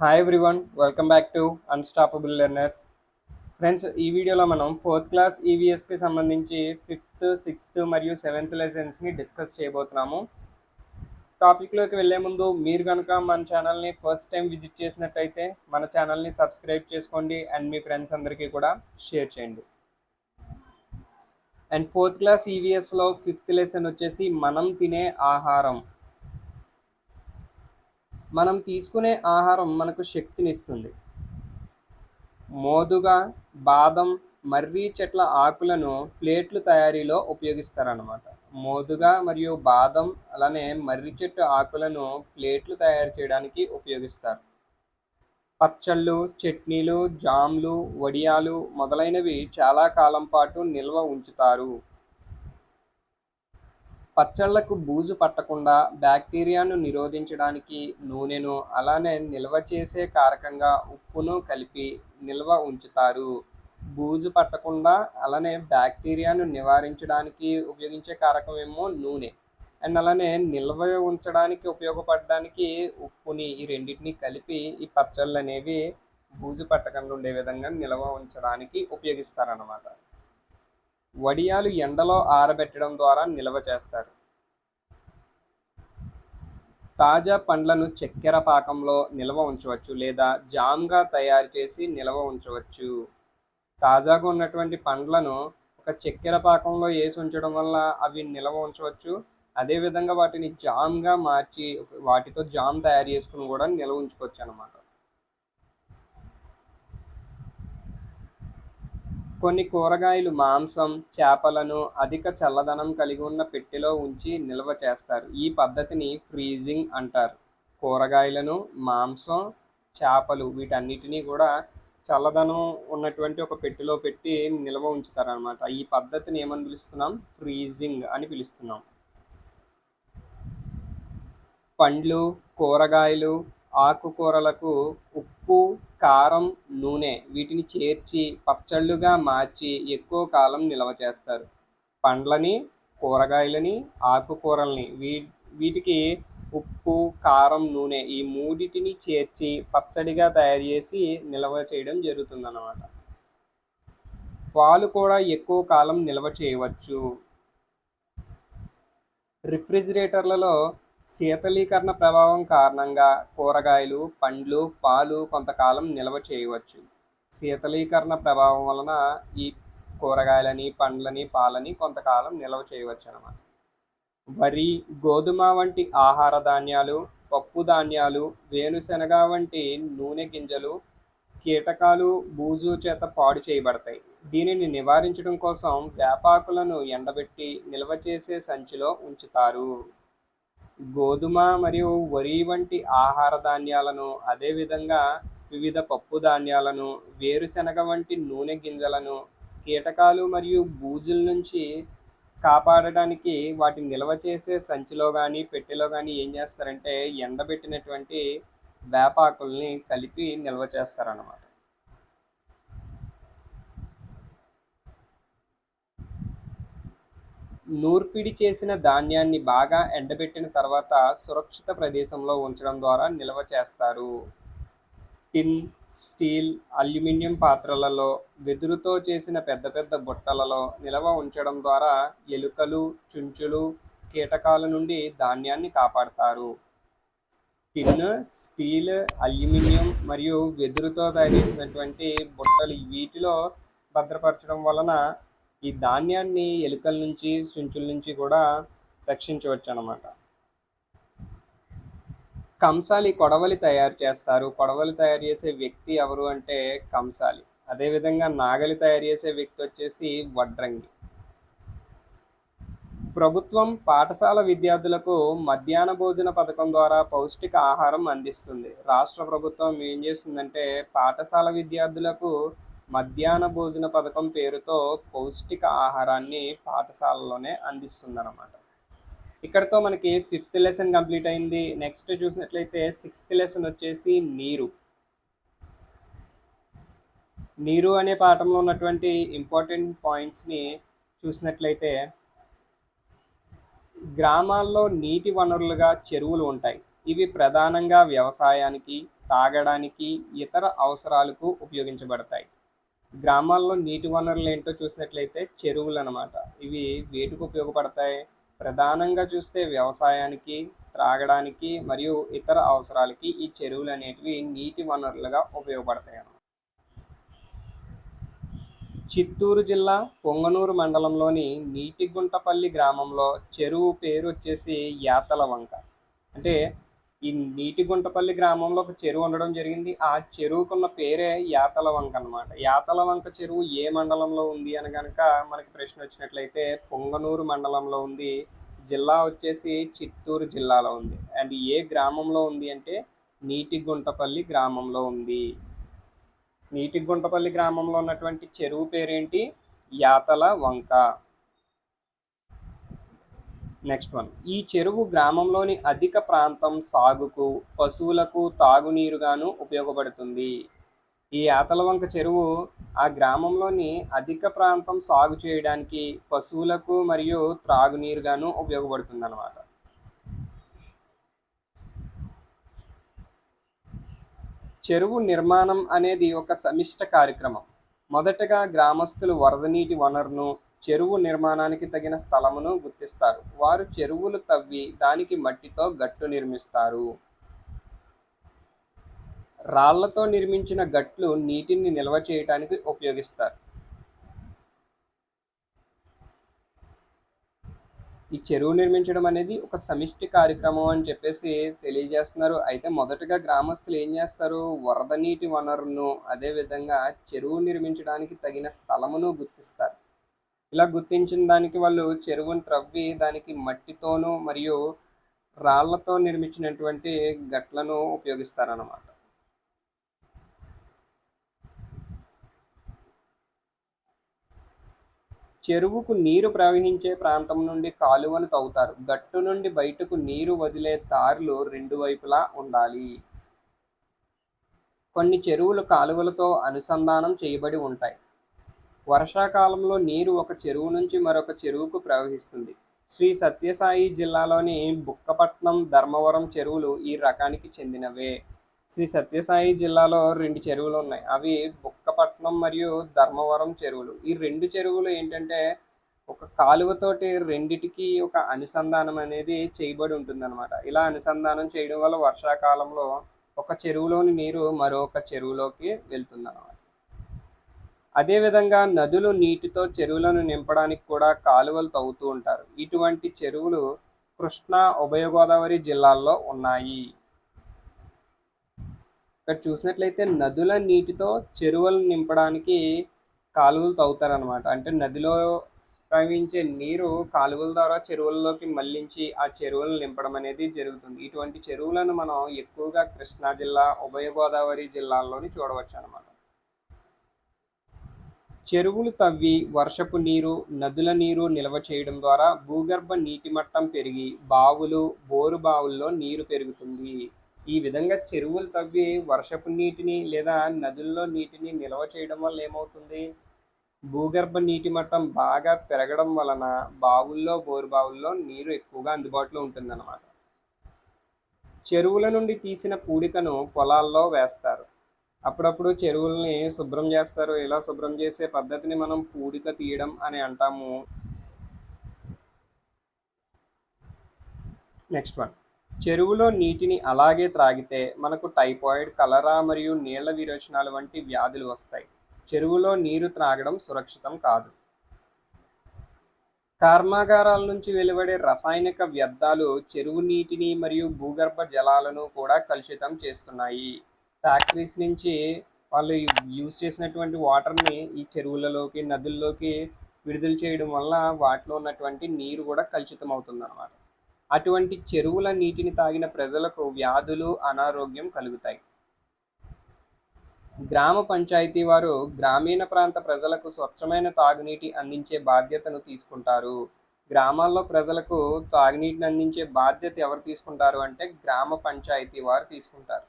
Hi everyone, welcome back to unstoppable learners. Friends, ఈ వీడియోలో మనం ఫోర్త్ క్లాస్ ఈవీఎస్కి సంబంధించి ఫిఫ్త్, సిక్స్త్ మరియు సెవెంత్ లెసన్స్ని డిస్కస్ చేయబోతున్నాము. టాపిక్లోకి వెళ్ళే ముందు మీరు కనుక మన ఛానల్ని ఫస్ట్ టైం విజిట్ చేసినట్టయితే మన ఛానల్ని సబ్స్క్రైబ్ చేసుకోండి అండ్ మీ ఫ్రెండ్స్ అందరికీ కూడా షేర్ చేయండి. అండ్ ఫోర్త్ క్లాస్ ఈవీఎస్లో ఫిఫ్త్ లెసన్ వచ్చేసి మనం తినే ఆహారం. మనం తీసుకునే ఆహారం మనకు శక్తినిస్తుంది. మోదుగా, బాదం, మర్రి చెట్ల ఆకులను ప్లేట్లు తయారీలో ఉపయోగిస్తారన్నమాట. మోదుగా మరియు బాదం అలానే మర్రి చెట్టు ఆకులను ప్లేట్లు తయారు చేయడానికి ఉపయోగిస్తారు. పచ్చళ్ళు, చట్నీలు, జామ్లు, వడియాలు మొదలైనవి చాలా కాలం పాటు నిల్వ ఉంచుతారు. పచ్చళ్లకు బూజు పట్టకుండా బ్యాక్టీరియాను నిరోధించడానికి నూనెను అలానే నిల్వ చేసే కారకంగా ఉప్పును కలిపి నిల్వ ఉంచుతారు. బూజు పట్టకుండా అలానే బ్యాక్టీరియాను నివారించడానికి ఉపయోగించే కారకం ఏమో నూనె, అండ్ అలానే నిల్వ ఉంచడానికి ఉపయోగపడడానికి ఉప్పుని, ఈ రెండింటిని కలిపి ఈ పచ్చళ్ళు అనేవి బూజు పట్టకుండా ఉండే విధంగా నిల్వ ఉంచడానికి ఉపయోగిస్తారన్నమాట. వడియాలు ఎండలో ఆరబెట్టడం ద్వారా నిల్వ చేస్తారు. తాజా పండ్లను చక్కెర పాకంలో నిల్వ ఉంచవచ్చు లేదా జామ్గా తయారు చేసి నిల్వ ఉంచవచ్చు. తాజాగా ఉన్నటువంటి పండ్లను ఒక చక్కెర పాకంలో వేసి ఉంచడం వల్ల అవి నిల్వ ఉంచవచ్చు. అదేవిధంగా వాటిని జామ్గా మార్చి వాటితో జామ్ తయారు చేసుకుని కూడా నిల్వ ఉంచుకోవచ్చు అన్నమాట. కొన్ని కూరగాయలు, మాంసం, చేపలను అధిక చల్లదనం కలిగి ఉన్న పెట్టెలో ఉంచి నిల్వ చేస్తారు. ఈ పద్ధతిని ఫ్రీజింగ్ అంటారు. కూరగాయలను, మాంసం, చేపలు వీటన్నిటినీ కూడా చల్లదనం ఉన్నటువంటి ఒక పెట్టెలో పెట్టి నిల్వ ఉంచుతారనమాట. ఈ పద్ధతిని ఏమని పిలుస్తున్నాం? ఫ్రీజింగ్ అని పిలుస్తున్నాం. పండ్లు, కూరగాయలు, ఆకుకూరలకు ఉప్పు, కారం, నూనె వీటిని చేర్చి పచ్చళ్ళుగా మార్చి ఎక్కువ కాలం నిల్వ చేస్తారు. పండ్లని, కూరగాయలని, ఆకుకూరల్ని వీటికి ఉప్పు, కారం, నూనె ఈ మూడిటిని చేర్చి పచ్చడిగా తయారు చేసి నిల్వ చేయడం జరుగుతుందన్నమాట. పాలు కూడా ఎక్కువ కాలం నిల్వ చేయవచ్చు. రిఫ్రిజిరేటర్లలో శీతలీకరణ ప్రభావం కారణంగా కూరగాయలు, పండ్లు, పాలు కొంతకాలం నిల్వ చేయవచ్చు. శీతలీకరణ ప్రభావం వలన ఈ కూరగాయలని, పండ్లని, పాలని కొంతకాలం నిల్వ చేయవచ్చు అన్నమాట. వరి, గోధుమ వంటి ఆహార ధాన్యాలు, పప్పు ధాన్యాలు, వేరుశనగ వంటి నూనె గింజలు కీటకాలు, బూజు చేత పాడు చేయబడతాయి. దీనిని నివారించడం కోసం వేపాకులను ఎండబెట్టి నిల్వ చేసే సంచిలో ఉంచుతారు. గోధుమ మరియు వరి వంటి ఆహార ధాన్యాలను, అదేవిధంగా వివిధ పప్పు ధాన్యాలను, వేరుశనగ వంటి నూనె గింజలను కీటకాలు మరియు బూజుల నుంచి కాపాడడానికి వాటిని నిల్వ చేసే సంచిలో కానీ పెట్టెలో కానీ ఏం చేస్తారంటే ఎండబెట్టినటువంటి వేపాకుల్ని కలిపి నిల్వ చేస్తారన్నమాట. నూర్పిడి చేసిన ధాన్యాన్ని బాగా ఎండబెట్టిన తర్వాత సురక్షిత ప్రదేశంలో ఉంచడం ద్వారా నిల్వ చేస్తారు. టిన్, స్టీల్, అల్యూమినియం పాత్రలలో, వెదురుతో చేసిన పెద్ద పెద్ద బుట్టలలో నిల్వ ఉంచడం ద్వారా ఎలుకలు, చుంచులు, కీటకాల నుండి ధాన్యాన్ని కాపాడతారు. టిన్, స్టీల్, అల్యూమినియం మరియు వెదురుతో తయారు చేసినటువంటి బుట్టలు వీటిలో భద్రపరచడం వలన ఈ ధాన్యాన్ని ఎలుకల నుంచి, చుంచుల నుంచి కూడా రక్షించవచ్చు అన్నమాట. కంసాలి కొడవలి తయారు చేస్తారు. కొడవలి తయారు చేసే వ్యక్తి ఎవరు అంటే కంసాలి. అదేవిధంగా నాగలి తయారు చేసే వ్యక్తి వచ్చేసి వడ్రంగి. ప్రభుత్వం పాఠశాల విద్యార్థులకు మధ్యాహ్న భోజన పథకం ద్వారా పౌష్టిక ఆహారం అందిస్తుంది. రాష్ట్ర ప్రభుత్వం ఏం చేస్తుందంటే పాఠశాల విద్యార్థులకు మధ్యాహ్న భోజన పథకం పేరుతో పౌష్టిక ఆహారాన్ని పాఠశాలలోనే అందిస్తుందన్నమాట. ఇక్కడతో మనకి ఫిఫ్త్ లెసన్ కంప్లీట్ అయింది. నెక్స్ట్ చూసినట్లయితే సిక్స్త్ లెసన్ వచ్చేసి నీరు. నీరు అనే పాఠంలో ఉన్నటువంటి ఇంపార్టెంట్ పాయింట్స్ని చూసినట్లయితే గ్రామాల్లో నీటి వనరులుగా చెరువులు ఉంటాయి. ఇవి ప్రధానంగా వ్యవసాయానికి, తాగడానికి, ఇతర అవసరాలకు ఉపయోగించబడతాయి. గ్రామాల్లో నీటి వనరులు ఏంటో చూసినట్లయితే చెరువులు అన్నమాట. ఇవి వేటికి ఉపయోగపడతాయి? ప్రధానంగా చూస్తే వ్యవసాయానికి, త్రాగడానికి మరియు ఇతర అవసరాలకి ఈ చెరువులు అనేటివి నీటి వనరులుగా ఉపయోగపడతాయి అన్నమాట. చిత్తూరు జిల్లా పొంగనూరు మండలంలోని నీటిగుంటపల్లి గ్రామంలో చెరువు పేరు వచ్చేసి యాతల వంక. అంటే ఈ నీటిగుంటపల్లి గ్రామంలో ఒక చెరువు ఉండడం జరిగింది. ఆ చెరువుకున్న పేరే యాతల వంక అన్నమాట. యాతల వంక చెరువు ఏ మండలంలో ఉంది అని కనుక మనకి ప్రశ్న వచ్చినట్లయితే పొంగనూరు మండలంలో ఉంది. జిల్లా వచ్చేసి చిత్తూరు జిల్లాలో ఉంది. అండ్ ఏ గ్రామంలో ఉంది అంటే నీటిగుంటపల్లి గ్రామంలో ఉంది. నీటిగుంటపల్లి గ్రామంలో ఉన్నటువంటి చెరువు పేరేంటి? యాతల వంక. నెక్స్ట్ వన్, ఈ చెరువు గ్రామంలోని అధిక ప్రాంతం సాగుకు, పశువులకు తాగునీరుగాను ఉపయోగపడుతుంది. ఈ యాతలవంక చెరువు ఆ గ్రామంలోని అధిక ప్రాంతం సాగు చేయడానికి, పశువులకు మరియు త్రాగునీరుగాను ఉపయోగపడుతుంది అన్నమాట. చెరువు నిర్మాణం అనేది ఒక సమిష్ట కార్యక్రమం. మొదటగా గ్రామస్తులు వరద నీటి వనరును, చెరువు నిర్మాణానికి తగిన స్థలమును గుర్తిస్తారు. వారు చెరువులు తవ్వి దానికి మట్టితో గట్టు నిర్మిస్తారు. రాళ్లతో నిర్మించిన గట్లు నీటిని నిల్వ చేయడానికి ఉపయోగిస్తారు. ఈ చెరువు నిర్మించడం అనేది ఒక సమిష్టి కార్యక్రమం అని చెప్పేసి తెలియజేస్తున్నారు. అయితే మొదటగా గ్రామస్తులు ఏం చేస్తారు? వరద నీటి వనరును, అదేవిధంగా చెరువు నిర్మించడానికి తగిన స్థలమును గుర్తిస్తారు. ఇలా గుర్తించిన దానికి వాళ్ళు చెరువును త్రవ్వి దానికి మట్టితోనూ మరియు రాళ్లతో నిర్మించినటువంటి గట్లను ఉపయోగిస్తారన్నమాట. చెరువుకు నీరు ప్రవహించే ప్రాంతం నుండి కాలువను తవ్వుతారు. గట్టు నుండి బయటకు నీరు వదిలే దారులు రెండు వైపులా ఉండాలి. కొన్ని చెరువులు కాలువలతో అనుసంధానం చేయబడి ఉంటాయి. వర్షాకాలంలో నీరు ఒక చెరువు నుంచి మరొక చెరువుకు ప్రవహిస్తుంది. శ్రీ సత్యసాయి జిల్లాలోని బుక్కపట్నం, ధర్మవరం చెరువులు ఈ రకానికి చెందినవే. శ్రీ సత్యసాయి జిల్లాలో రెండు చెరువులు ఉన్నాయి. అవి బుక్కపట్నం మరియు ధర్మవరం చెరువులు. ఈ రెండు చెరువులు ఏంటంటే ఒక కాలువతోటి రెండిటికి ఒక అనుసంధానం అనేది చేయబడి ఉంటుందన్నమాట. ఇలా అనుసంధానం చేయడం వల్ల వర్షాకాలంలో ఒక చెరువులోని నీరు మరొక చెరువులోకి వెళ్తుందన్నమాట. అదేవిధంగా నదులు నీటితో చెరువులను నింపడానికి కూడా కాలువలు తవ్వుతూ ఉంటారు. ఇటువంటి చెరువులు కృష్ణా, ఉభయ గోదావరి జిల్లాల్లో ఉన్నాయి. ఇక్కడ చూసినట్లయితే నదుల నీటితో చెరువులను నింపడానికి కాలువలు తవ్వుతారనమాట. అంటే నదిలో ప్రవహించే నీరు కాలువల ద్వారా చెరువుల్లోకి మళ్లించి ఆ చెరువులను నింపడం అనేది జరుగుతుంది. ఇటువంటి చెరువులను మనం ఎక్కువగా కృష్ణా జిల్లా, ఉభయ గోదావరి జిల్లాల్లోని చూడవచ్చు అన్నమాట. చెరువులు తవ్వి వర్షపు నీరు, నదుల నీరు నిల్వ చేయడం ద్వారా భూగర్భ నీటి మట్టం పెరిగి బావులు, బోరు బావుల్లో నీరు పెరుగుతుంది. ఈ విధంగా చెరువులు తవ్వి వర్షపు నీటిని లేదా నదుల్లో నీటిని నిల్వ చేయడం వల్ల ఏమవుతుంది? భూగర్భ నీటి మట్టం బాగా పెరగడం వలన బావుల్లో, బోరు బావుల్లో నీరు ఎక్కువగా అందుబాటులో ఉంటుందన్నమాట. చెరువుల నుండి తీసిన పూడికను పొలాల్లో వేస్తారు. అప్పుడప్పుడు చెరువుల్ని శుభ్రం చేస్తారు. ఇలా శుభ్రం చేసే పద్ధతిని మనం పూడిక తీయడం అని అంటాము. నెక్స్ట్ వన్, చెరువులో నీటిని అలాగే త్రాగితే మనకు టైఫాయిడ్, కలరా మరియు నీళ్ల విరోచనాలు వంటి వ్యాధులు వస్తాయి. చెరువులో నీరు త్రాగడం సురక్షితం కాదు. కర్మాగారాల నుంచి వెలువడే రసాయనిక వ్యర్థాలు చెరువు నీటిని మరియు భూగర్భ జలాలను కూడా కలుషితం చేస్తున్నాయి. ఫ్యాక్టరీస్ నుంచి వాళ్ళు యూజ్ చేసినటువంటి వాటర్ని ఈ చెరువులలోకి, నదుల్లోకి విడుదల చేయడం వల్ల వాటిలో ఉన్నటువంటి నీరు కూడా కలుషితం అవుతుంది అన్నమాట. అటువంటి చెరువుల నీటిని తాగిన ప్రజలకు వ్యాధులు, అనారోగ్యం కలుగుతాయి. గ్రామ పంచాయతీ వారు గ్రామీణ ప్రాంత ప్రజలకు స్వచ్ఛమైన తాగునీటి అందించే బాధ్యతను తీసుకుంటారు. గ్రామాల్లో ప్రజలకు తాగునీటిని అందించే బాధ్యత ఎవరు తీసుకుంటారు అంటే గ్రామ పంచాయతీ వారు తీసుకుంటారు.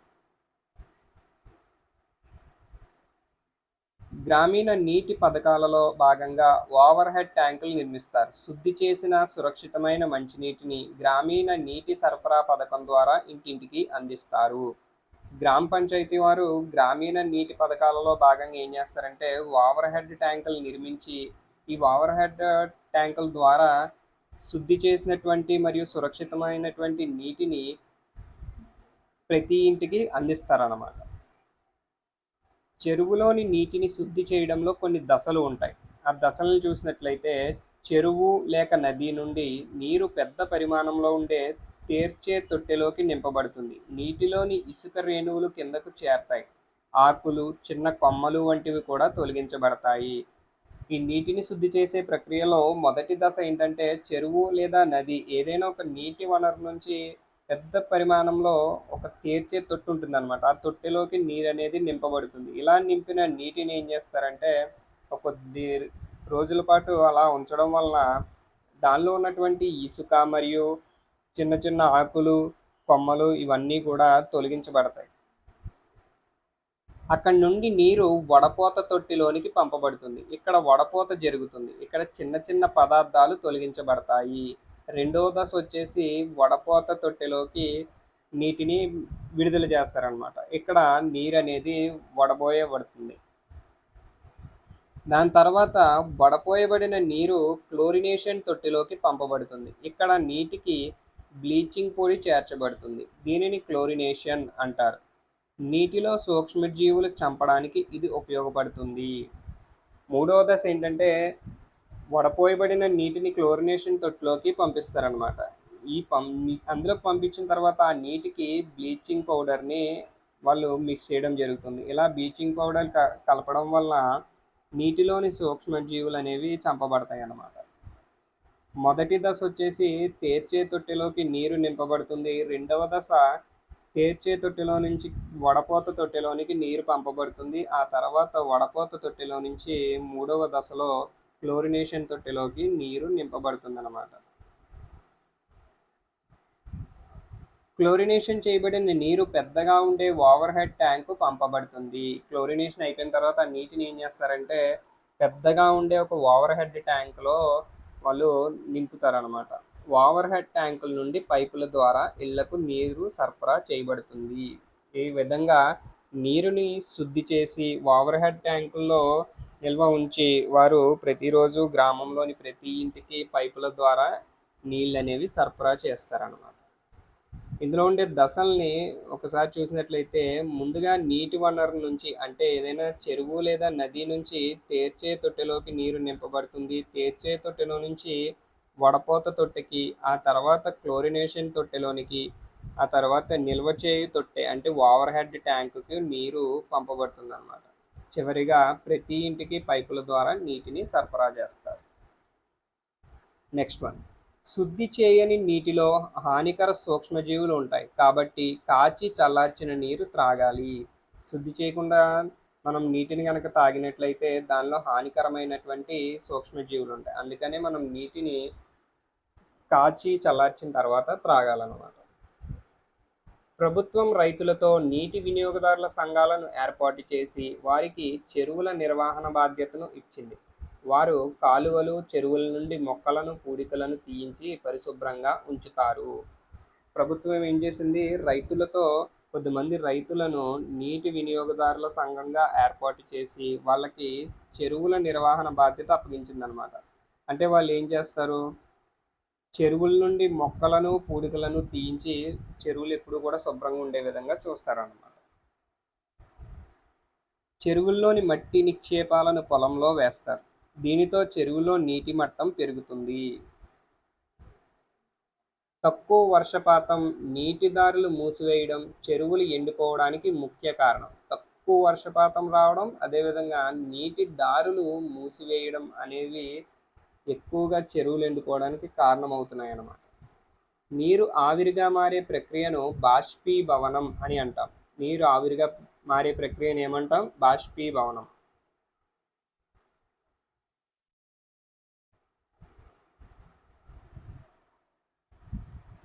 గ్రామీణ నీటి పథకాలలో భాగంగా ఓవర్ హెడ్ ట్యాంకులు నిర్మిస్తారు. శుద్ధి చేసిన సురక్షితమైన మంచినీటిని గ్రామీణ నీటి సరఫరా పథకం ద్వారా ఇంటింటికి అందిస్తారు. గ్రామ పంచాయతీ వారు గ్రామీణ నీటి పథకాలలో భాగంగా ఏం చేస్తారంటే ఓవర్ హెడ్ ట్యాంకులు నిర్మించి ఈ ఓవర్ హెడ్ ట్యాంకుల ద్వారా శుద్ధి చేసినటువంటి మరియు సురక్షితమైనటువంటి నీటిని ప్రతి ఇంటికి అందిస్తారన్నమాట. చెరువులోని నీటిని శుద్ధి చేయడంలో కొన్ని దశలు ఉంటాయి. ఆ దశలను చూసినట్లయితే చెరువు లేక నది నుండి నీరు పెద్ద పరిమాణంలో ఉండే తేర్చే తొట్టెలోకి నింపబడుతుంది. నీటిలోని ఇసుక రేణువులు కిందకు చేరతాయి. ఆకులు, చిన్న కొమ్మలు వంటివి కూడా తొలగించబడతాయి. ఈ నీటిని శుద్ధి చేసే ప్రక్రియలో మొదటి దశ ఏంటంటే చెరువు లేదా నది ఏదైనా ఒక నీటి వనరు నుంచి పెద్ద పరిమాణంలో ఒక తేర్చే తొట్టి ఉంటుందన్నమాట. ఆ తొట్టెలోకి నీరు అనేది నింపబడుతుంది. ఇలా నింపిన నీటిని ఏం చేస్తారంటే ఒక కొద్ది రోజుల పాటు అలా ఉంచడం వలన దానిలో ఉన్నటువంటి ఇసుక మరియు చిన్న చిన్న ఆకులు, కొమ్మలు ఇవన్నీ కూడా తొలగించబడతాయి. అక్కడి నుండి నీరు వడపోత తొట్టిలోనికి పంపబడుతుంది. ఇక్కడ వడపోత జరుగుతుంది. ఇక్కడ చిన్న చిన్న పదార్థాలు తొలగించబడతాయి. రెండవ దశ వచ్చేసి వడపోత తొట్టెలోకి నీటిని విడుదల చేస్తారనమాట. ఇక్కడ నీరు అనేది వడబోయబడుతుంది. దాని తర్వాత వడపోయబడిన నీరు క్లోరినేషన్ తొట్టిలోకి పంపబడుతుంది. ఇక్కడ నీటికి బ్లీచింగ్ పొడి చేర్చబడుతుంది. దీనిని క్లోరినేషన్ అంటారు. నీటిలో సూక్ష్మజీవులు చంపడానికి ఇది ఉపయోగపడుతుంది. మూడవ దశ ఏంటంటే వడపోయబడిన నీటిని క్లోరినేషన్ తొట్టిలోకి పంపిస్తారనమాట. అందులో పంపించిన తర్వాత ఆ నీటికి బ్లీచింగ్ పౌడర్ని వాళ్ళు మిక్స్ చేయడం జరుగుతుంది. ఇలా బ్లీచింగ్ పౌడర్ కలపడం వల్ల నీటిలోని సూక్ష్మజీవులు అనేవి చంపబడతాయి అన్నమాట. మొదటి దశ వచ్చేసి తేర్చే తొట్టెలోకి నీరు నింపబడుతుంది. రెండవ దశ తేర్చే తొట్టెలో నుంచి వడపోత తొట్టెలోనికి నీరు పంపబడుతుంది. ఆ తర్వాత వడపోత తొట్టెలో నుంచి మూడవ దశలో క్లోరినేషన్ తొట్టెలోకి నీరు నింపబడుతుంది అన్నమాట. క్లోరినేషన్ చేయబడిన నీరు పెద్దగా ఉండే ఓవర్ హెడ్ ట్యాంకు పంపబడుతుంది. క్లోరినేషన్ అయిపోయిన తర్వాత ఆ నీటిని ఏం చేస్తారంటే పెద్దగా ఉండే ఒక ఓవర్ హెడ్ ట్యాంకులో వాళ్ళు నింపుతారనమాట. ఓవర్ హెడ్ ట్యాంకుల నుండి పైపుల ద్వారా ఇళ్లకు నీరు సరఫరా చేయబడుతుంది. ఈ విధంగా నీరుని శుద్ధి చేసి ఓవర్ హెడ్ ట్యాంకుల్లో నిల్వ ఉంచి వారు ప్రతిరోజు గ్రామంలోని ప్రతి ఇంటికి పైపుల ద్వారా నీళ్ళు అనేవి సరఫరా చేస్తారన్నమాట. ఇందులో ఉండే దశల్ని ఒకసారి చూసినట్లయితే ముందుగా నీటి వనరు నుంచి అంటే ఏదైనా చెరువు లేదా నది నుంచి తేర్చే తొట్టెలోకి నీరు నింపబడుతుంది. తేర్చే తొట్టెలో నుంచి వడపోత తొట్టెకి, ఆ తర్వాత క్లోరినేషన్ తొట్టెలోనికి, ఆ తర్వాత నిల్వ చేయు తొట్టె అంటే ఓవర్ హెడ్ ట్యాంకుకి నీరు పంపబడుతుంది అన్నమాట. చివరిగా ప్రతి ఇంటికి పైపుల ద్వారా నీటిని సరఫరా చేస్తారు. నెక్స్ట్ వన్, శుద్ధి చేయని నీటిలో హానికర సూక్ష్మజీవులు ఉంటాయి కాబట్టి కాచి చల్లార్చిన నీరు త్రాగాలి. శుద్ధి చేయకుండా మనం నీటిని కనుక తాగినట్లయితే దానిలో హానికరమైనటువంటి సూక్ష్మజీవులు ఉంటాయి. అందుకనే మనం నీటిని కాచి చల్లార్చిన తర్వాత త్రాగాలన్నమాట. ప్రభుత్వం రైతులతో నీటి వినియోగదారుల సంఘాలను ఏర్పాటు చేసి వారికి చెరువుల నిర్వహణ బాధ్యతను ఇచ్చింది. వారు కాలువలు, చెరువుల నుండి మొక్కలను, పూడికలను తీయించి పరిశుభ్రంగా ఉంచుతారు. ప్రభుత్వం ఏం చేసింది, రైతులతో కొద్దిమంది రైతులను నీటి వినియోగదారుల సంఘంగా ఏర్పాటు చేసి వాళ్ళకి చెరువుల నిర్వహణ బాధ్యత అప్పగించిందనమాట. అంటే వాళ్ళు ఏం చేస్తారు, చెరువుల నుండి మొక్కలను, పూడికలను తీయించి చెరువులు ఎప్పుడు కూడా శుభ్రంగా ఉండే విధంగా చూస్తారన్నమాట. చెరువుల్లోని మట్టి నిక్షేపాలను పొలంలో వేస్తారు. దీనితో చెరువులో నీటి మట్టం పెరుగుతుంది. తక్కువ వర్షపాతం, నీటి దారులు మూసివేయడం చెరువులు ఎండిపోవడానికి ముఖ్య కారణం. తక్కువ వర్షపాతం రావడం, అదేవిధంగా నీటి దారులు మూసివేయడం అనేవి ఎక్కువగా చెరువులు ఎండిపోవడానికి కారణమవుతున్నాయి అన్నమాట. నీరు ఆవిరిగా మారే ప్రక్రియను బాష్పీభవనం అని అంటాం. నీరు ఆవిరిగా మారే ప్రక్రియను ఏమంటాం, బాష్పీభవనం.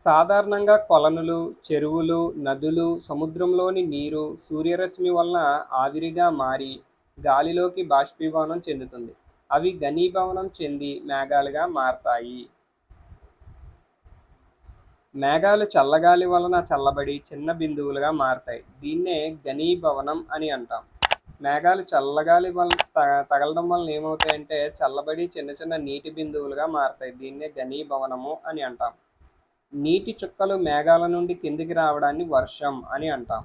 సాధారణంగా కొలనులు, చెరువులు, నదులు, సముద్రంలోని నీరు సూర్యరశ్మి వలన ఆవిరిగా మారి గాలిలోకి బాష్పీభవనం చెందుతుంది. అవి ఘనీభవనం చెంది మేఘాలుగా మారతాయి. మేఘాలు చల్లగాలి వలన చల్లబడి చిన్న బిందువులుగా మారతాయి. దీన్నే ఘనీభవనం అని అంటాం. మేఘాలు చల్లగాలి వలన తగలడం వలన ఏమవుతాయంటే చల్లబడి చిన్న చిన్న నీటి బిందువులుగా మారతాయి. దీన్నే ఘనీభవనము అని అంటాం. నీటి చుక్కలు మేఘాల నుండి కిందికి రావడాన్ని వర్షం అని అంటాం.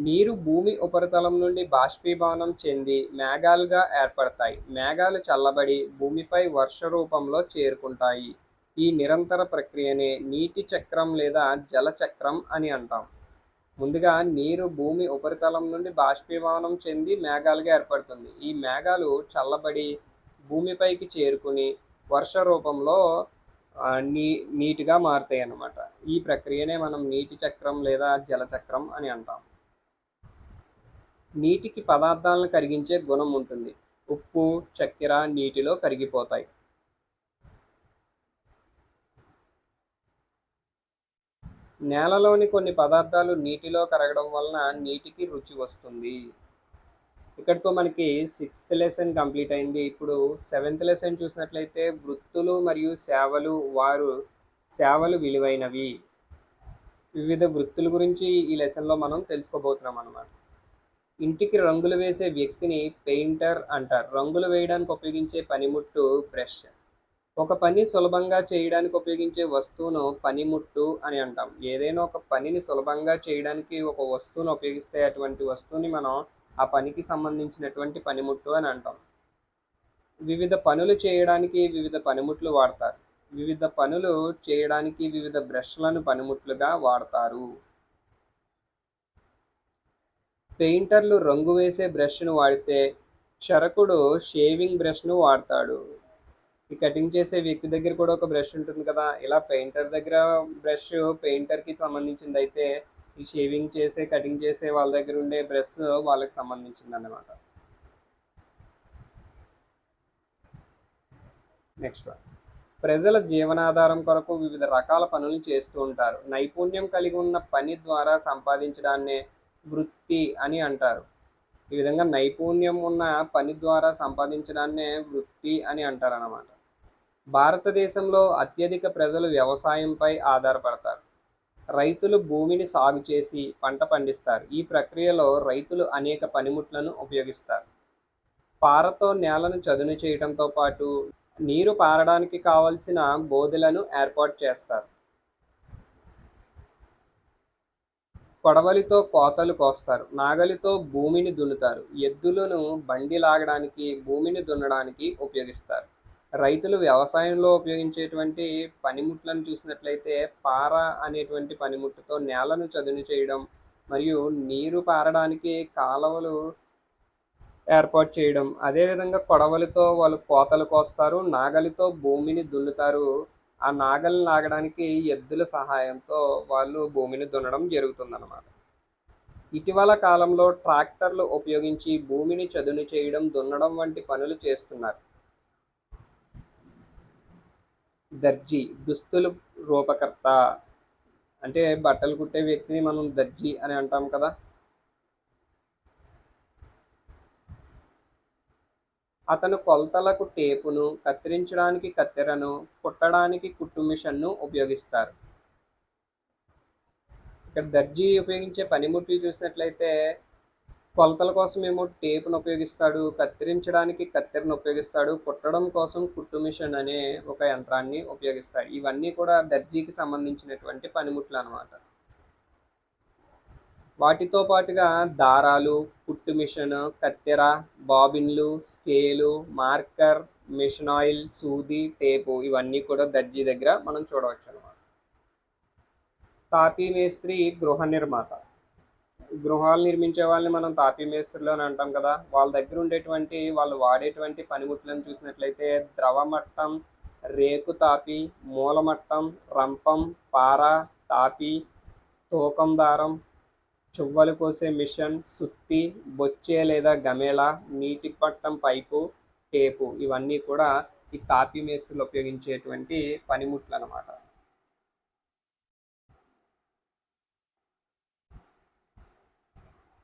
నీరు భూమి ఉపరితలం నుండి బాష్పీభవనం చెంది మేఘాలుగా ఏర్పడతాయి. మేఘాలు చల్లబడి భూమిపై వర్ష రూపంలో చేరుకుంటాయి. ఈ నిరంతర ప్రక్రియనే నీటి చక్రం లేదా జల చక్రం అని అంటాం. ముందుగా నీరు భూమి ఉపరితలం నుండి బాష్పీభవనం చెంది మేఘాలుగా ఏర్పడుతుంది. ఈ మేఘాలు చల్లబడి భూమిపైకి చేరుకుని వర్ష రూపంలో నీటిగా మారుతాయి అన్నమాట. ఈ ప్రక్రియనే మనం నీటి చక్రం లేదా జల చక్రం అని అంటాం. నీటికి పదార్థాలను కరిగించే గుణం ఉంటుంది. ఉప్పు, చక్కెర నీటిలో కరిగిపోతాయి. నేలలోని కొన్ని పదార్థాలు నీటిలో కరగడం వలన నీటికి రుచి వస్తుంది. ఇక్కడితో మనకి 6th లెసన్ కంప్లీట్ అయింది. ఇప్పుడు 7th లెసన్ చూసినట్లయితే వృత్తులు మరియు సేవలు విలువైనవి. వివిధ వృత్తుల గురించి ఈ లెసన్లో మనం తెలుసుకోబోతున్నాం అన్నమాట. ఇంటికి రంగులు వేసే వ్యక్తిని పెయింటర్ అంటారు. రంగులు వేయడానికి ఉపయోగించే పనిముట్టు బ్రష్. ఒక పని సులభంగా చేయడానికి ఉపయోగించే వస్తువును పనిముట్టు అని అంటాం. ఏదైనా ఒక పనిని సులభంగా చేయడానికి ఒక వస్తువును ఉపయోగిస్తే అటువంటి వస్తువుని మనం ఆ పనికి సంబంధించినటువంటి పనిముట్టు అని అంటాం. వివిధ పనులు చేయడానికి వివిధ పనిముట్లు వాడతారు. వివిధ పనులు చేయడానికి వివిధ బ్రష్లను పనిముట్లుగా వాడతారు. పెయింటర్లు రంగు వేసే బ్రష్ను వాడితే క్షరకుడు షేవింగ్ బ్రష్ను వాడతాడు. ఈ కటింగ్ చేసే వ్యక్తి దగ్గర కూడా ఒక బ్రష్ ఉంటుంది కదా, ఇలా పెయింటర్ దగ్గర బ్రష్ పెయింటర్కి సంబంధించింది అయితే ఈ షేవింగ్ చేసే కటింగ్ చేసే వాళ్ళ దగ్గర ఉండే బ్రష్ వాళ్ళకి సంబంధించింది అన్నమాట. నెక్స్ట్, ప్రజల జీవనాధారం కొరకు వివిధ రకాల పనులు చేస్తూ ఉంటారు. నైపుణ్యం కలిగి ఉన్న పని ద్వారా సంపాదించడాన్నే వృత్తి అని అంటారు. ఈ విధంగా నైపుణ్యం ఉన్న పని ద్వారా సంపాదించడాన్నే వృత్తి అని అంటారు అన్నమాట. భారతదేశంలో అత్యధిక ప్రజలు వ్యవసాయంపై ఆధారపడతారు. రైతులు భూమిని సాగు చేసి పంట పండిస్తారు. ఈ ప్రక్రియలో రైతులు అనేక పనిముట్లను ఉపయోగిస్తారు. పారతో నేలను చదును చేయడంతో పాటు నీరు పారడానికి కావలసిన బోదెలను ఏర్పాటు చేస్తారు. కొడవలితో కోతలు కోస్తారు. నాగలితో భూమిని దున్నుతారు. ఎద్దులను బండి లాగడానికి, భూమిని దున్నడానికి ఉపయోగిస్తారు. రైతులు వ్యవసాయంలో ఉపయోగించేటువంటి పనిముట్లను చూసినట్లయితే పార అనేటువంటి పనిముట్టుతో నేలను చదును చేయడం మరియు నీరు పారడానికి కాలువలు ఏర్పాటు చేయడం. అదేవిధంగా కొడవలితో వాళ్ళు కోతలు కోస్తారు. నాగలితో భూమిని దున్నుతారు. ఆ నాగలిని లాగడానికి ఎద్దుల సహాయంతో వాళ్ళు భూమిని దున్నడం జరుగుతుందన్నమాట. ఇటీవల కాలంలో ట్రాక్టర్లు ఉపయోగించి భూమిని చదును చేయడం, దున్నడం వంటి పనులు చేస్తున్నారు. దర్జీ దుస్తులు రూపకర్త, అంటే బట్టలు కుట్టే వ్యక్తిని మనం దర్జీ అని అంటాం కదా. అతను కొలతలకు టేపును, కత్తిరించడానికి కత్తెరను, కుట్టడానికి కుట్టు మిషన్ను ఉపయోగిస్తారు. ఇక్కడ దర్జీ ఉపయోగించే పనిముట్లు చూసినట్లయితే కొలతల కోసం ఏమో టేపును ఉపయోగిస్తాడు, కత్తిరించడానికి కత్తెరను ఉపయోగిస్తాడు, కుట్టడం కోసం కుట్టు మిషన్ అనే ఒక యంత్రాన్ని ఉపయోగిస్తాడు. ఇవన్నీ కూడా దర్జీకి సంబంధించినటువంటి పనిముట్లు అన్నమాట. వాటితో పాటుగా దారాలు, కుట్టు మిషన్, కత్తెర, బాబిన్లు, స్కేలు, మార్కర్, మిషన్ ఆయిల్, సూది, టేపు ఇవన్నీ కూడా దర్జీ దగ్గర మనం చూడవచ్చు అన్నమాట. తాపీ మేస్త్రి గృహ నిర్మాత. గృహాలు నిర్మించే వాళ్ళని మనం తాపీ మేస్త్రులు అని అంటాం కదా. వాళ్ళ దగ్గర ఉండేటువంటి వాళ్ళు వాడేటువంటి పనిముట్లను చూసినట్లయితే ద్రవమట్టం, రేకు తాపి, మూలమట్టం, రంపం, పార, తాపి, తూకం దారం, చువ్వలు కోసే మిషన్, సుత్తి, బొచ్చె లేదా గమేళ, నీటి పట్టం పైపు, టేపు ఇవన్నీ కూడా ఈ తాపీ మేస్త్రులు ఉపయోగించేటువంటి పనిముట్లు అన్నమాట.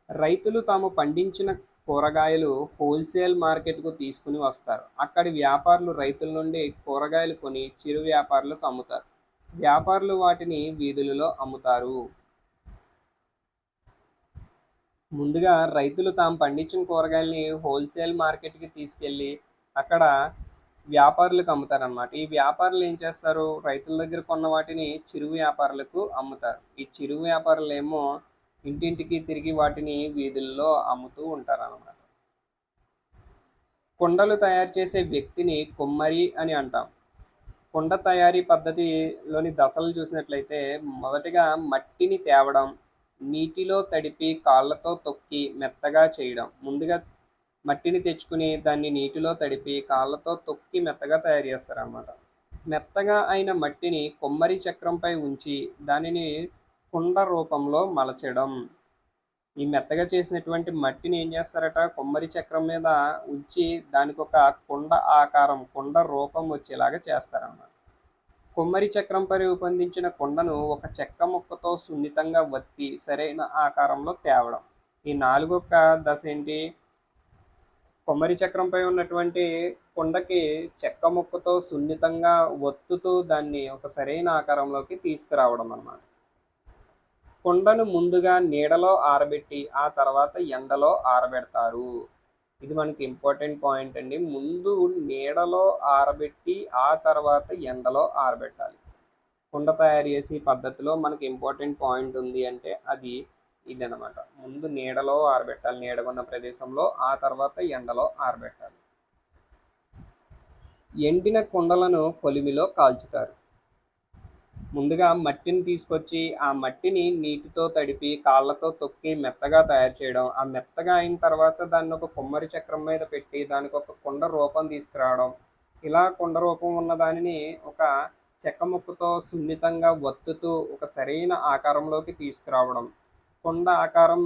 రైతులు తాము పండించిన కూరగాయలు హోల్సేల్ మార్కెట్కు తీసుకుని వస్తారు. అక్కడి వ్యాపారులు రైతుల నుండి కూరగాయలు కొని చిరు వ్యాపారులకు అమ్ముతారు. వ్యాపారులు వాటిని వీధులలో అమ్ముతారు. ముందుగా రైతులు తాము పండించిన కూరగాయల్ని హోల్సేల్ మార్కెట్కి తీసుకెళ్ళి అక్కడ వ్యాపారులకు అమ్ముతారనమాట. ఈ వ్యాపారులు ఏం చేస్తారు, రైతుల దగ్గర కొన్న వాటిని చిరు వ్యాపారులకు అమ్ముతారు. ఈ చిరు వ్యాపారులు ఏమో ఇంటింటికి తిరిగి వాటిని వీధుల్లో అమ్ముతూ ఉంటారన్నమాట. కుండలు తయారు చేసే వ్యక్తిని కుమ్మరి అని అంటాం. కుండ తయారీ పద్ధతిలోని దశలు చూసినట్లయితే మొదటిగా మట్టిని తేవడం, నీటిలో తడిపి కాళ్ళతో తొక్కి మెత్తగా చేయడం. ముందుగా మట్టిని తెచ్చుకుని దాన్ని నీటిలో తడిపి కాళ్ళతో తొక్కి మెత్తగా తయారు చేస్తారన్నమాట. మెత్తగా అయిన మట్టిని కొమ్మరి చక్రంపై ఉంచి దానిని కుండ రూపంలో మలచడం. ఈ మెత్తగా చేసినటువంటి మట్టిని ఏం చేస్తారట, కొమ్మరి చక్రం మీద ఉంచి దానికి ఒక కుండ ఆకారం, కుండ రూపం వచ్చేలాగా చేస్తారన్నమాట. కొమ్మరి చక్రంపై రూపొందించిన కుండను ఒక చెక్క ముక్కతో సున్నితంగా వత్తి సరైన ఆకారంలో తేవడం. ఈ నాలుగొక్క దశ ఏంటి, కొమ్మరి చక్రంపై ఉన్నటువంటి కుండకి చెక్క ముక్కతో సున్నితంగా ఒత్తుతూ దాన్ని ఒక సరైన ఆకారంలోకి తీసుకురావడం అన్నమాట. కుండను ముందుగా నీడలో ఆరబెట్టి ఆ తర్వాత ఎండలో ఆరబెడతారు. ఇది మనకి ఇంపార్టెంట్ పాయింట్ అండి. ముందు నీడలో ఆరబెట్టి ఆ తర్వాత ఎండలో ఆరబెట్టాలి. కుండ తయారు చేసే పద్ధతిలో మనకి ఇంపార్టెంట్ పాయింట్ ఉంది అంటే అది ఇదనమాట. ముందు నీడలో ఆరబెట్టాలి, నీడగున్న ప్రదేశంలో, ఆ తర్వాత ఎండలో ఆరబెట్టాలి. ఎండిన కుండలను కొలిమిలో కాల్చుతారు. ముందుగా మట్టిని తీసుకొచ్చి ఆ మట్టిని నీటితో తడిపి కాళ్ళతో తొక్కి మెత్తగా తయారు చేయడం. ఆ మెత్తగా అయిన తర్వాత దాన్ని ఒక కుమ్మరి చక్రం మీద పెట్టి దానికి ఒక కుండ రూపం తీసుకురావడం. ఇలా కుండ రూపం ఉన్న దానిని ఒక చెక్క ముక్కతో సున్నితంగా వత్తుతూ ఒక సరైన ఆకారంలోకి తీసుకురావడం. కుండ ఆకారం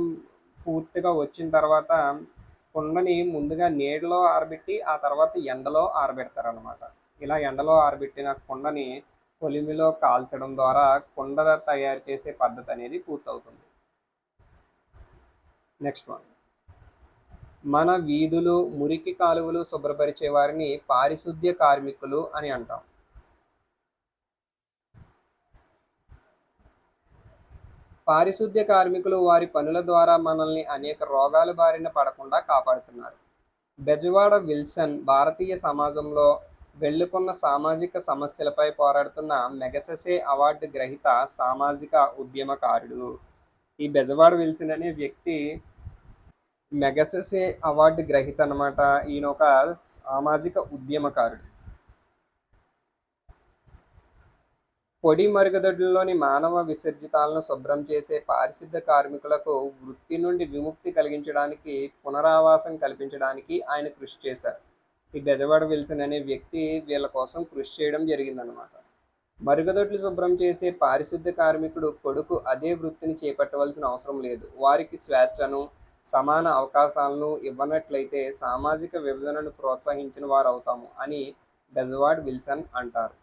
పూర్తిగా వచ్చిన తర్వాత కుండని ముందుగా నీడలో ఆరబెట్టి ఆ తర్వాత ఎండలో ఆరబెడతారనమాట. ఇలా ఎండలో ఆరబెట్టిన కుండని కొలిమిలో కాల్చడం ద్వారా కుండ తయారు చేసే పద్ధతి అనేది పూర్తవుతుంది. నెక్స్ట్ వన్, మన వీధులు మురికి కాలువలు శుభ్రపరిచే వారిని పారిశుద్ధ్య కార్మికులు అని అంటాం. పారిశుద్ధ్య కార్మికులు వారి పనుల ద్వారా మనల్ని అనేక రోగాల బారిన పడకుండా కాపాడుతున్నారు. బెజవాడ విల్సన్ భారతీయ సమాజంలో వెళ్లుకున్న సామాజిక సమస్యలపై పోరాడుతున్న మెగసెసే అవార్డు గ్రహీత సామాజిక ఉద్యమకారుడు. ఈ బెజవాడ విల్సన్ అనే వ్యక్తి మెగసెసే అవార్డు గ్రహీత అన్నమాట. ఈయన ఒక సామాజిక ఉద్యమకారుడు. పొడి మరుగుదొడ్లలోని మానవ విసర్జితాలను శుభ్రం చేసే పారిశుద్ధ్య కార్మికులకు వృత్తి నుండి విముక్తి కలిగించడానికి, పునరావాసం కల్పించడానికి ఆయన కృషి చేశారు. ఈ బెజవాడ విల్సన్ అనే వ్యక్తి వీళ్ళ కోసం కృషి చేయడం జరిగిందనమాట. మరుగుదొడ్లు శుభ్రం చేసే పారిశుద్ధ్య కార్మికుడు కొడుకు అదే వృత్తిని చేపట్టవలసిన అవసరం లేదు. వారికి స్వేచ్ఛను, సమాన అవకాశాలను ఇవ్వనట్లయితే సామాజిక విభజనను ప్రోత్సహించిన వారు అవుతాము అని బెజవాడ విల్సన్ అంటారు.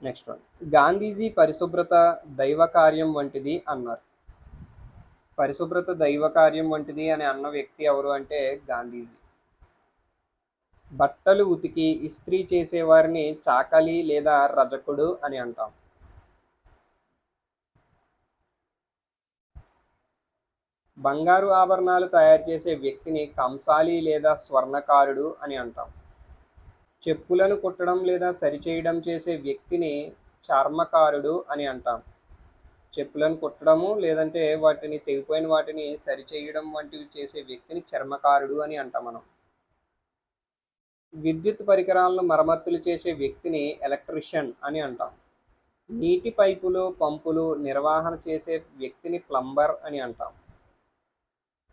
నెక్స్ట్ వన్, గాంధీజీ పరిశుభ్రత దైవ కార్యం వంటిది అన్నారు. పరిశుభ్రత దైవ కార్యం వంటిది అని అన్న వ్యక్తి ఎవరు అంటే గాంధీజీ. బట్టలు ఉతికి ఇస్త్రీ చేసేవారిని చాకలి లేదా రజకుడు అని అంటాం. బంగారు ఆభరణాలు తయారు చేసే వ్యక్తిని కంసాలి లేదా స్వర్ణకారుడు అని అంటాం. చెప్పులను కుట్టడం లేదా సరిచేయడం చేసే వ్యక్తిని చర్మకారుడు అని అంటాం. చెప్పులను కుట్టడము లేదంటే వాటిని తెగిపోయిన వాటిని సరిచేయడం వంటివి చేసే వ్యక్తిని చర్మకారుడు అని అంటాం మనం. విద్యుత్ పరికరాలను మరమ్మతులు చేసే వ్యక్తిని ఎలక్ట్రీషియన్ అని అంటాం. నీటి పైపులు, పంపులు నిర్వహణ చేసే వ్యక్తిని ప్లంబర్ అని అంటాం.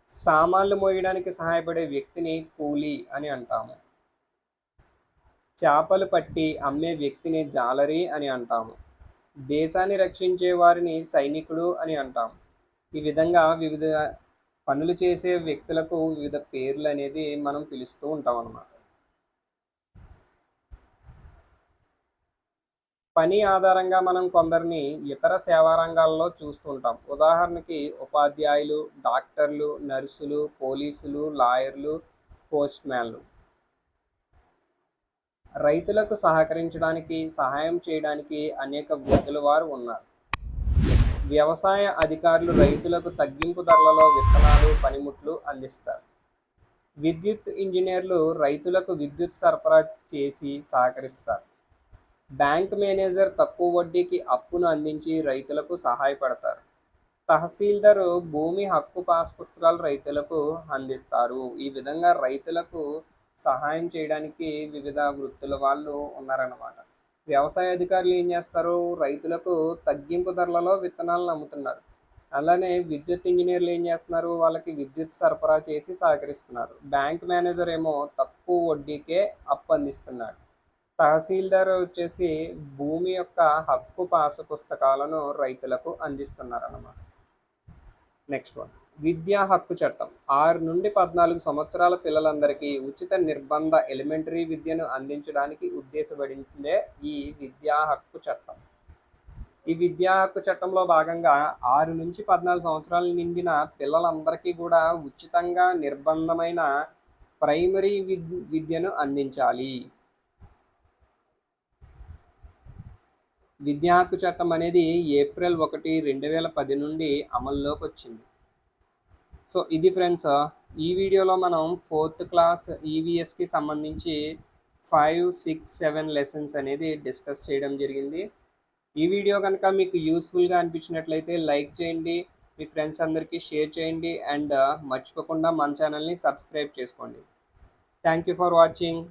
సామాన్లు మోయడానికి సహాయపడే వ్యక్తిని కూలీ అని అంటాము. చేపలు పట్టి అమ్మే వ్యక్తిని జాలరీ అని అంటాము. దేశాన్ని రక్షించే వారిని సైనికుడు అని అంటాం. ఈ విధంగా వివిధ పనులు చేసే వ్యక్తులకు వివిధ పేర్లు అనేది మనం పిలుస్తూ ఉంటాం అన్నమాట. పని ఆధారంగా మనం కొందరిని ఇతర సేవా రంగాల్లో చూస్తుంటాం. ఉదాహరణకి ఉపాధ్యాయులు, డాక్టర్లు, నర్సులు, పోలీసులు, లాయర్లు, పోస్ట్‌మ్యాన్‌లు. రైతులకు సహకరించడానికి, సహాయం చేయడానికి అనేక వృత్తుల వారు ఉన్నారు. వ్యవసాయ అధికారులు రైతులకు తగ్గింపు ధరలలో విత్తనాలు, పనిముట్లు అందిస్తారు. విద్యుత్ ఇంజనీర్లు రైతులకు విద్యుత్ సరఫరా చేసి సహకరిస్తారు. బ్యాంక్ మేనేజర్ తక్కువ వడ్డీకి అప్పును అందించి రైతులకు సహాయపడతారు. తహసీల్దారు భూమి హక్కు పాస్ పుస్తకాలు రైతులకు అందిస్తారు. ఈ విధంగా రైతులకు సహాయం చేయడానికి వివిధ వృత్తుల వాళ్ళు ఉన్నారన్నమాట. వ్యవసాయ అధికారులు ఏం చేస్తారు? రైతులకు తగ్గింపు ధరలలో విత్తనాలను అమ్ముతున్నారు. అలానే విద్యుత్ ఇంజనీర్లు ఏం చేస్తున్నారు? వాళ్ళకి విద్యుత్ సరఫరా చేసి సహకరిస్తున్నారు. బ్యాంక్ మేనేజర్ ఏమో తక్కువ వడ్డీకే అప్పు అందిస్తున్నాడు. తహసీల్దార్ వచ్చేసి భూమి యొక్క హక్కు పాసు పుస్తకాలను రైతులకు అందిస్తున్నారన్నమాట. నెక్స్ట్ వన్, విద్యా హక్కు చట్టం. 6 నుండి 14 సంవత్సరాల పిల్లలందరికీ ఉచిత నిర్బంధ ఎలిమెంటరీ విద్యను అందించడానికి ఉద్దేశపడిందే ఈ విద్యా హక్కు చట్టం. ఈ విద్యా హక్కు చట్టంలో భాగంగా 6 నుంచి 14 సంవత్సరాలు నిండిన పిల్లలందరికీ కూడా ఉచితంగా నిర్బంధమైన ప్రైమరీ విద్యను అందించాలి. విద్యా హక్కు చట్టం అనేది ఏప్రిల్ 1, 2010 నుండి అమల్లోకి వచ్చింది. సో ఇది ఫ్రెండ్స్, ఈ వీడియోలో మనం 4th క్లాస్ ఈవీఎస్కి సంబంధించి 5, 6, 7 లెసన్స్ అనేది డిస్కస్ చేయడం జరిగింది. ఈ వీడియో కనుక మీకు యూస్ఫుల్గా అనిపించినట్లయితే లైక్ చేయండి, మీ ఫ్రెండ్స్ అందరికీ షేర్ చేయండి అండ్ మర్చిపోకుండా మన ఛానల్ని సబ్స్క్రైబ్ చేసుకోండి. Thank you for watching.